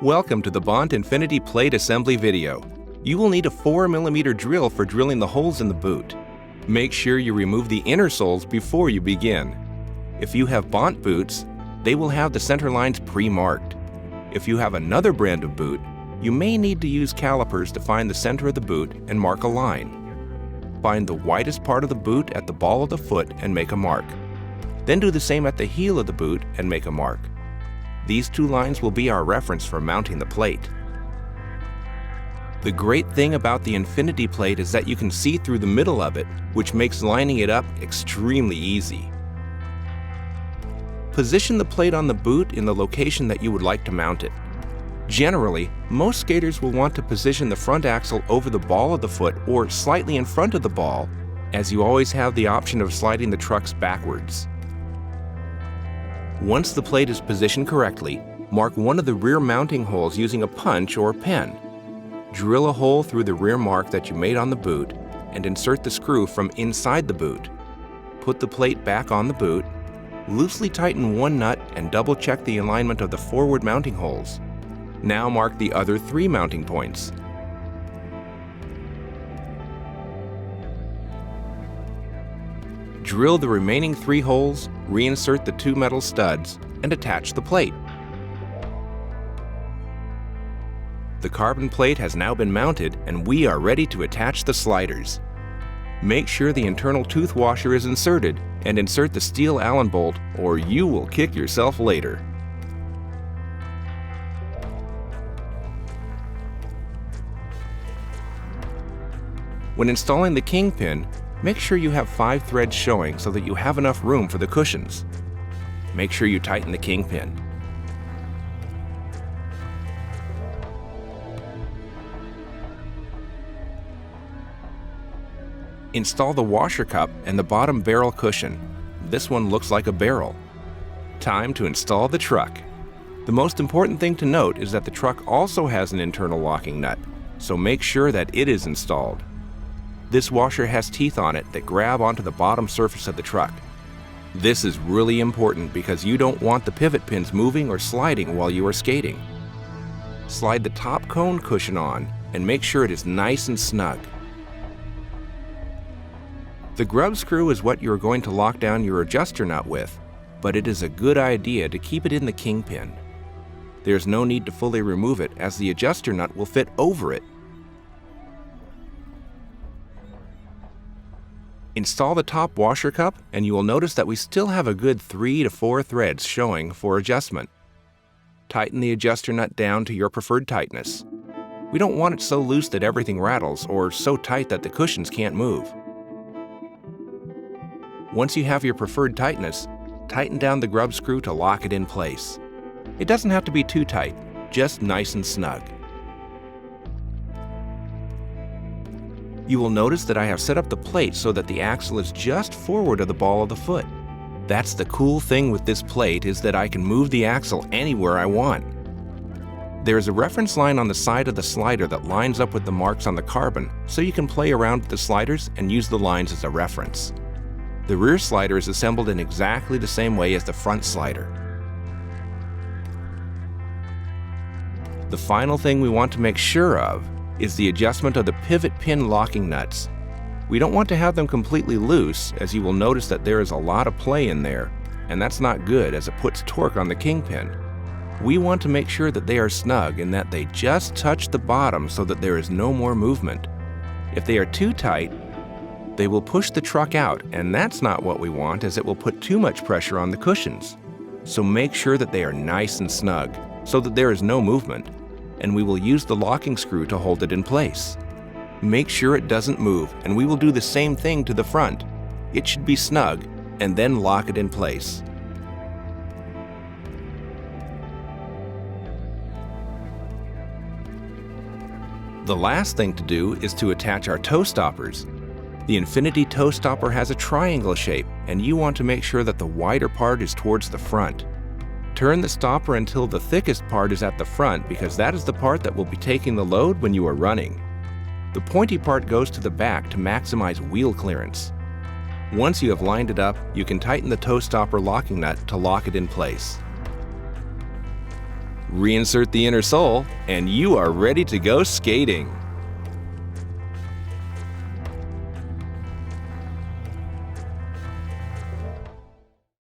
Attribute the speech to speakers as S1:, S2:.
S1: Welcome to the Bont Infinity Plate Assembly video. You will need a 4mm drill for drilling the holes in the boot. Make sure you remove the inner soles before you begin. If you have Bont boots, they will have the center lines pre-marked. If you have another brand of boot, you may need to use calipers to find the center of the boot and mark a line. Find the widest part of the boot at the ball of the foot and make a mark. Then do the same at the heel of the boot and make a mark. These two lines will be our reference for mounting the plate. The great thing about the Infinity Plate is that you can see through the middle of it, which makes lining it up extremely easy. Position the plate on the boot in the location that you would like to mount it. Generally, most skaters will want to position the front axle over the ball of the foot or slightly in front of the ball, as you always have the option of sliding the trucks backwards. Once the plate is positioned correctly, mark one of the rear mounting holes using a punch or pen. Drill a hole through the rear mark that you made on the boot and insert the screw from inside the boot. Put the plate back on the boot, loosely tighten one nut and double check the alignment of the forward mounting holes. Now mark the other 3 mounting points. Drill the remaining 3 holes, reinsert the 2 metal studs, and attach the plate. The carbon plate has now been mounted and we are ready to attach the sliders. Make sure the internal tooth washer is inserted and insert the steel Allen bolt or you will kick yourself later. When installing the kingpin, make sure you have 5 threads showing so that you have enough room for the cushions. Make sure you tighten the kingpin. Install the washer cup and the bottom barrel cushion. This one looks like a barrel. Time to install the truck. The most important thing to note is that the truck also has an internal locking nut, so make sure that it is installed. This washer has teeth on it that grab onto the bottom surface of the truck. This is really important because you don't want the pivot pins moving or sliding while you are skating. Slide the top cone cushion on and make sure it is nice and snug. The grub screw is what you are going to lock down your adjuster nut with, but it is a good idea to keep it in the kingpin. There is no need to fully remove it as the adjuster nut will fit over it. Install the top washer cup and you will notice that we still have a good 3 to 4 threads showing for adjustment. Tighten the adjuster nut down to your preferred tightness. We don't want it so loose that everything rattles or so tight that the cushions can't move. Once you have your preferred tightness, tighten down the grub screw to lock it in place. It doesn't have to be too tight, just nice and snug. You will notice that I have set up the plate so that the axle is just forward of the ball of the foot. That's the cool thing with this plate is that I can move the axle anywhere I want. There is a reference line on the side of the slider that lines up with the marks on the carbon, so you can play around with the sliders and use the lines as a reference. The rear slider is assembled in exactly the same way as the front slider. The final thing we want to make sure of is the adjustment of the pivot pin locking nuts. We don't want to have them completely loose, as you will notice that there is a lot of play in there, and that's not good as it puts torque on the kingpin. We want to make sure that they are snug and that they just touch the bottom so that there is no more movement. If they are too tight, they will push the truck out, and that's not what we want as it will put too much pressure on the cushions. So make sure that they are nice and snug so that there is no movement, and we will use the locking screw to hold it in place. Make sure it doesn't move, and we will do the same thing to the front. It should be snug, and then lock it in place. The last thing to do is to attach our toe stoppers. The Infinity toe stopper has a triangle shape, and you want to make sure that the wider part is towards the front. Turn the stopper until the thickest part is at the front because that is the part that will be taking the load when you are running. The pointy part goes to the back to maximize wheel clearance. Once you have lined it up, you can tighten the toe stopper locking nut to lock it in place. Reinsert the inner sole, and you are ready to go skating.